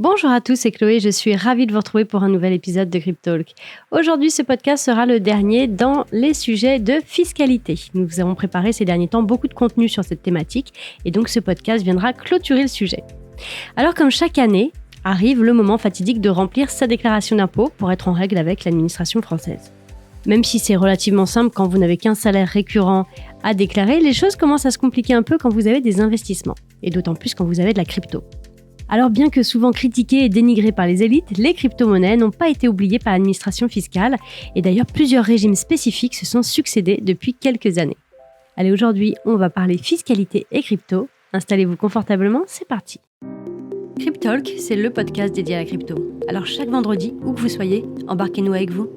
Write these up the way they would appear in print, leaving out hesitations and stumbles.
Bonjour à tous, c'est Chloé, je suis ravie de vous retrouver pour un nouvel épisode de Cryptalk. Aujourd'hui, ce podcast sera le dernier dans les sujets de fiscalité. Nous avons préparé ces derniers temps beaucoup de contenu sur cette thématique et donc ce podcast viendra clôturer le sujet. Alors comme chaque année, arrive le moment fatidique de remplir sa déclaration d'impôt pour être en règle avec l'administration française. Même si c'est relativement simple quand vous n'avez qu'un salaire récurrent à déclarer, les choses commencent à se compliquer un peu quand vous avez des investissements, et d'autant plus quand vous avez de la crypto. Alors bien que souvent critiquées et dénigrées par les élites, les crypto-monnaies n'ont pas été oubliées par l'administration fiscale, et d'ailleurs plusieurs régimes spécifiques se sont succédés depuis quelques années. Allez, aujourd'hui, on va parler fiscalité et crypto. Installez-vous confortablement, c'est parti. Cryptalk, c'est le podcast dédié à la crypto. Alors chaque vendredi, où que vous soyez, embarquez-nous avec vous.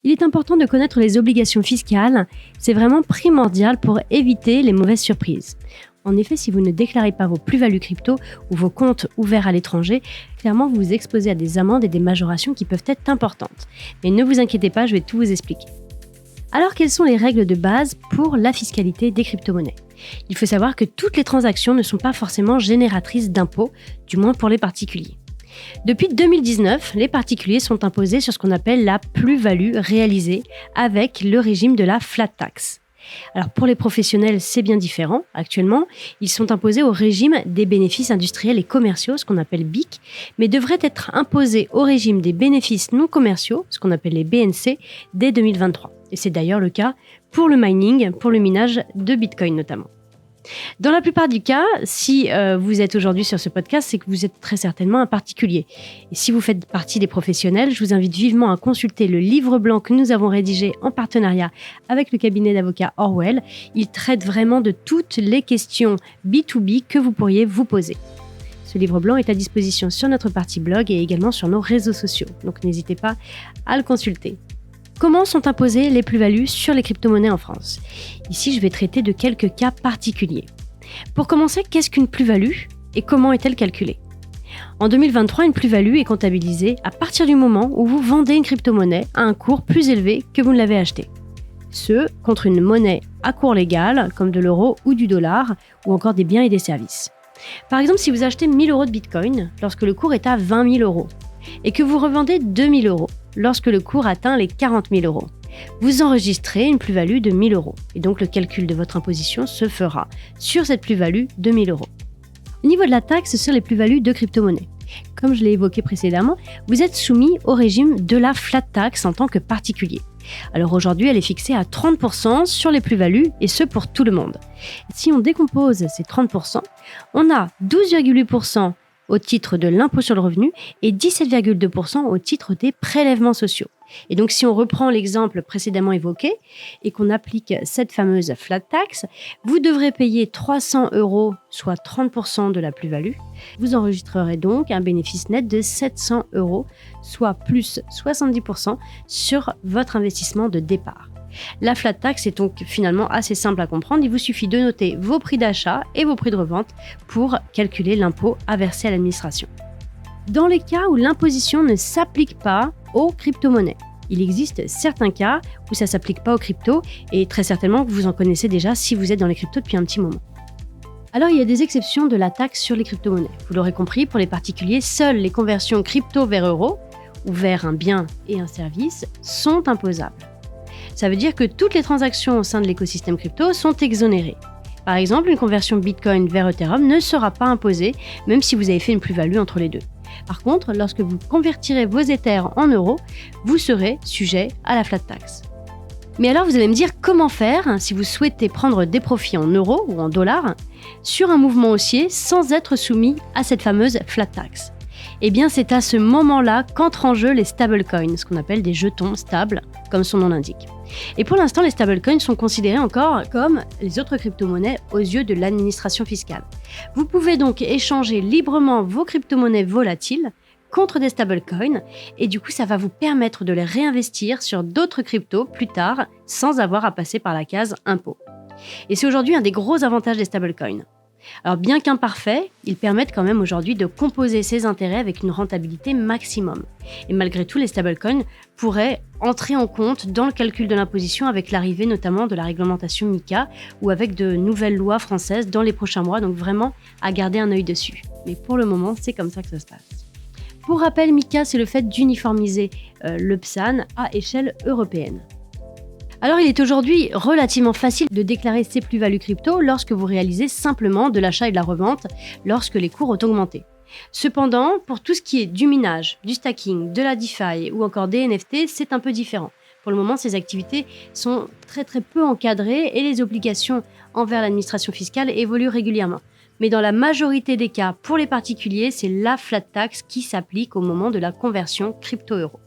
Il est important de connaître les obligations fiscales, c'est vraiment primordial pour éviter les mauvaises surprises. En effet, si vous ne déclarez pas vos plus-values crypto ou vos comptes ouverts à l'étranger, clairement vous vous exposez à des amendes et des majorations qui peuvent être importantes. Mais ne vous inquiétez pas, je vais tout vous expliquer. Alors, quelles sont les règles de base pour la fiscalité des crypto-monnaies ? Il faut savoir que toutes les transactions ne sont pas forcément génératrices d'impôts, du moins pour les particuliers. Depuis 2019, les particuliers sont imposés sur ce qu'on appelle la plus-value réalisée avec le régime de la flat tax. Alors pour les professionnels, c'est bien différent. Actuellement, ils sont imposés au régime des bénéfices industriels et commerciaux, ce qu'on appelle BIC, mais devraient être imposés au régime des bénéfices non commerciaux, ce qu'on appelle les BNC, dès 2023. Et c'est d'ailleurs le cas pour le mining, pour le minage de Bitcoin notamment. Dans la plupart du cas, si vous êtes aujourd'hui sur ce podcast, c'est que vous êtes très certainement un particulier. Et si vous faites partie des professionnels, je vous invite vivement à consulter le livre blanc que nous avons rédigé en partenariat avec le cabinet d'avocats Orwell. Il traite vraiment de toutes les questions B2B que vous pourriez vous poser. Ce livre blanc est à disposition sur notre partie blog et également sur nos réseaux sociaux. Donc n'hésitez pas à le consulter. Comment sont imposées les plus-values sur les crypto-monnaies en France ? Ici, je vais traiter de quelques cas particuliers. Pour commencer, qu'est-ce qu'une plus-value et comment est-elle calculée ? En 2023, une plus-value est comptabilisée à partir du moment où vous vendez une crypto-monnaie à un cours plus élevé que vous ne l'avez achetée. Ce, contre une monnaie à cours légal, comme de l'euro ou du dollar, ou encore des biens et des services. Par exemple, si vous achetez 1 000 € de Bitcoin lorsque le cours est à 20 000 € et que vous revendez 2 000 € lorsque le cours atteint les 40 000 €. Vous enregistrez une plus-value de 1 000 € et donc le calcul de votre imposition se fera sur cette plus-value de 1 000 €. Au niveau de la taxe sur les plus-values de crypto-monnaies, comme je l'ai évoqué précédemment, vous êtes soumis au régime de la flat tax en tant que particulier. Alors aujourd'hui, elle est fixée à 30% sur les plus-values et ce pour tout le monde. Si on décompose ces 30%, on a 12,8% au titre de l'impôt sur le revenu et 17,2% au titre des prélèvements sociaux. Et donc si on reprend l'exemple précédemment évoqué et qu'on applique cette fameuse flat tax, vous devrez payer 300 €, soit 30% de la plus-value. Vous enregistrerez donc un bénéfice net de 700 €, soit plus 70% sur votre investissement de départ. La flat tax est donc finalement assez simple à comprendre. Il vous suffit de noter vos prix d'achat et vos prix de revente pour calculer l'impôt à verser à l'administration. Dans les cas où l'imposition ne s'applique pas aux crypto-monnaies, il existe certains cas où ça ne s'applique pas aux cryptos et très certainement que vous en connaissez déjà si vous êtes dans les cryptos depuis un petit moment. Alors il y a des exceptions de la taxe sur les crypto-monnaies. Vous l'aurez compris, pour les particuliers, seules les conversions crypto vers euros ou vers un bien et un service sont imposables. Ça veut dire que toutes les transactions au sein de l'écosystème crypto sont exonérées. Par exemple, une conversion Bitcoin vers Ethereum ne sera pas imposée, même si vous avez fait une plus-value entre les deux. Par contre, lorsque vous convertirez vos Ethers en euros, vous serez sujet à la flat tax. Mais alors, vous allez me dire comment faire si vous souhaitez prendre des profits en euros ou en dollars sur un mouvement haussier sans être soumis à cette fameuse flat tax. Eh bien, c'est à ce moment-là qu'entrent en jeu les stablecoins, ce qu'on appelle des jetons stables, comme son nom l'indique. Et pour l'instant, les stablecoins sont considérés encore comme les autres crypto-monnaies aux yeux de l'administration fiscale. Vous pouvez donc échanger librement vos crypto-monnaies volatiles contre des stablecoins et du coup, ça va vous permettre de les réinvestir sur d'autres cryptos plus tard sans avoir à passer par la case impôt. Et c'est aujourd'hui un des gros avantages des stablecoins. Alors bien qu'imparfaits, ils permettent quand même aujourd'hui de composer ces intérêts avec une rentabilité maximum. Et malgré tout, les stablecoins pourraient entrer en compte dans le calcul de l'imposition avec l'arrivée notamment de la réglementation MiCA ou avec de nouvelles lois françaises dans les prochains mois, donc vraiment à garder un œil dessus. mais pour le moment, c'est comme ça que ça se passe. Pour rappel, MiCA, c'est le fait d'uniformiser le PSAN à échelle européenne. Alors, il est aujourd'hui relativement facile de déclarer ses plus-values crypto lorsque vous réalisez simplement de l'achat et de la revente lorsque les cours ont augmenté. Cependant, pour tout ce qui est du minage, du stacking, de la DeFi ou encore des NFT, c'est un peu différent. Pour le moment, ces activités sont très peu encadrées et les obligations envers l'administration fiscale évoluent régulièrement. Mais dans la majorité des cas, pour les particuliers, c'est la flat tax qui s'applique au moment de la conversion crypto-euro.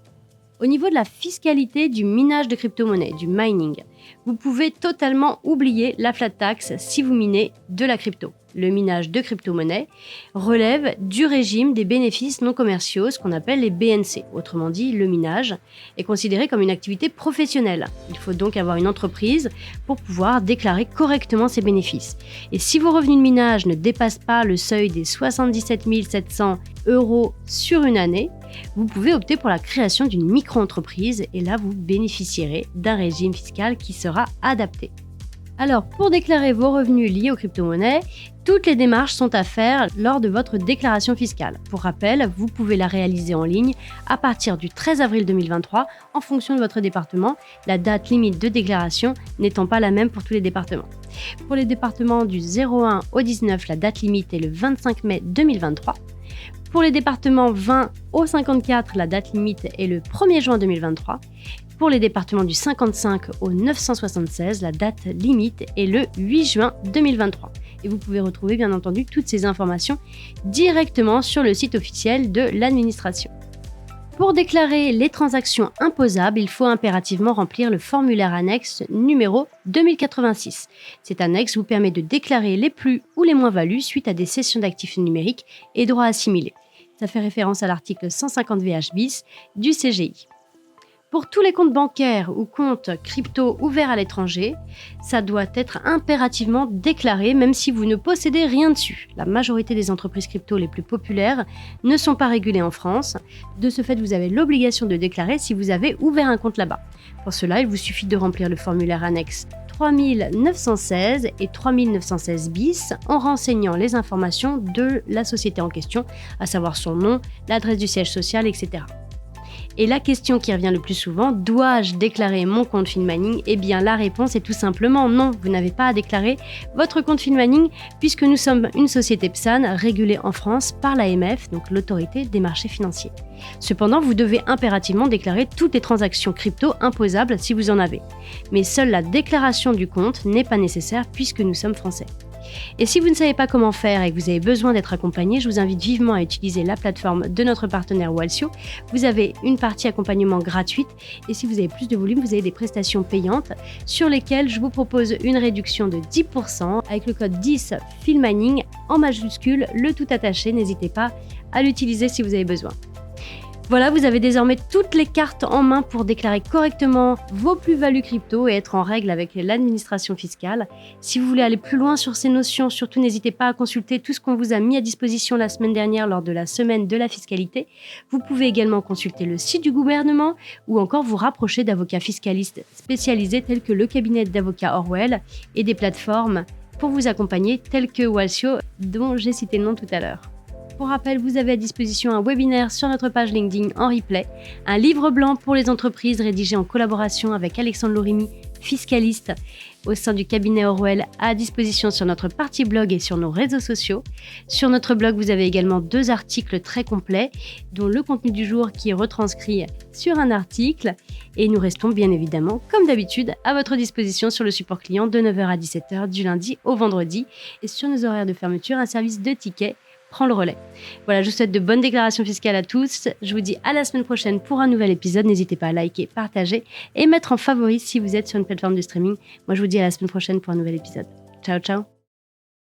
Au niveau de la fiscalité du minage de crypto-monnaies, du mining, vous pouvez totalement oublier la flat tax si vous minez de la crypto. Le minage de crypto-monnaies relève du régime des bénéfices non commerciaux, ce qu'on appelle les BNC. Autrement dit, le minage est considéré comme une activité professionnelle. Il faut donc avoir une entreprise pour pouvoir déclarer correctement ses bénéfices. Et si vos revenus de minage ne dépassent pas le seuil des 77 700 € sur une année, vous pouvez opter pour la création d'une micro-entreprise et là, vous bénéficierez d'un régime fiscal qui sera adapté. Alors, pour déclarer vos revenus liés aux crypto-monnaies, toutes les démarches sont à faire lors de votre déclaration fiscale. Pour rappel, vous pouvez la réaliser en ligne à partir du 13 avril 2023 en fonction de votre département, la date limite de déclaration n'étant pas la même pour tous les départements. Pour les départements du 01 au 19, la date limite est le 25 mai 2023. Pour les départements 20 au 54, la date limite est le 1er juin 2023. Pour les départements du 55 au 976, la date limite est le 8 juin 2023. Et vous pouvez retrouver bien entendu toutes ces informations directement sur le site officiel de l'administration. Pour déclarer les transactions imposables, il faut impérativement remplir le formulaire annexe numéro 2086. Cet annexe vous permet de déclarer les plus ou les moins-values suite à des cessions d'actifs numériques et droits assimilés. Ça fait référence à l'article 150 VH bis du CGI. Pour tous les comptes bancaires ou comptes crypto ouverts à l'étranger, ça doit être impérativement déclaré même si vous ne possédez rien dessus. La majorité des entreprises crypto les plus populaires ne sont pas régulées en France. De ce fait, vous avez l'obligation de déclarer si vous avez ouvert un compte là-bas. Pour cela, il vous suffit de remplir le formulaire annexe 3916 et 3916 bis en renseignant les informations de la société en question, à savoir son nom, l'adresse du siège social, etc. Et la question qui revient le plus souvent, dois-je déclarer mon compte Finmaning ? Eh bien, la réponse est tout simplement non. Vous n'avez pas à déclarer votre compte Finmaning puisque nous sommes une société PSAN régulée en France par l'AMF, donc l'autorité des marchés financiers. Cependant, vous devez impérativement déclarer toutes les transactions crypto imposables si vous en avez. Mais seule la déclaration du compte n'est pas nécessaire puisque nous sommes français. Et si vous ne savez pas comment faire et que vous avez besoin d'être accompagné, je vous invite vivement à utiliser la plateforme de notre partenaire Walsio. Vous avez une partie accompagnement gratuite et si vous avez plus de volume, vous avez des prestations payantes sur lesquelles je vous propose une réduction de 10% avec le code 10 Finmaning en majuscule, le tout attaché. N'hésitez pas à l'utiliser si vous avez besoin. Voilà, vous avez désormais toutes les cartes en main pour déclarer correctement vos plus-values crypto et être en règle avec l'administration fiscale. Si vous voulez aller plus loin sur ces notions, surtout n'hésitez pas à consulter tout ce qu'on vous a mis à disposition la semaine dernière lors de la semaine de la fiscalité. Vous pouvez également consulter le site du gouvernement ou encore vous rapprocher d'avocats fiscalistes spécialisés tels que le cabinet d'avocats Orwell et des plateformes pour vous accompagner telles que Walsio dont j'ai cité le nom tout à l'heure. Pour rappel, vous avez à disposition un webinaire sur notre page LinkedIn en replay, un livre blanc pour les entreprises rédigé en collaboration avec Alexandre Lorimi, fiscaliste au sein du cabinet Orwell, à disposition sur notre partie blog et sur nos réseaux sociaux. Sur notre blog, vous avez également 2 articles très complets, dont le contenu du jour qui est retranscrit sur un article. Et nous restons bien évidemment, comme d'habitude, à votre disposition sur le support client de 9h à 17h du lundi au vendredi. Et sur nos horaires de fermeture, un service de tickets prend le relais. Voilà, je vous souhaite de bonnes déclarations fiscales à tous. Je vous dis à la semaine prochaine pour un nouvel épisode. N'hésitez pas à liker, partager et mettre en favori si vous êtes sur une plateforme de streaming. Moi, je vous dis à la semaine prochaine pour un nouvel épisode. Ciao, ciao.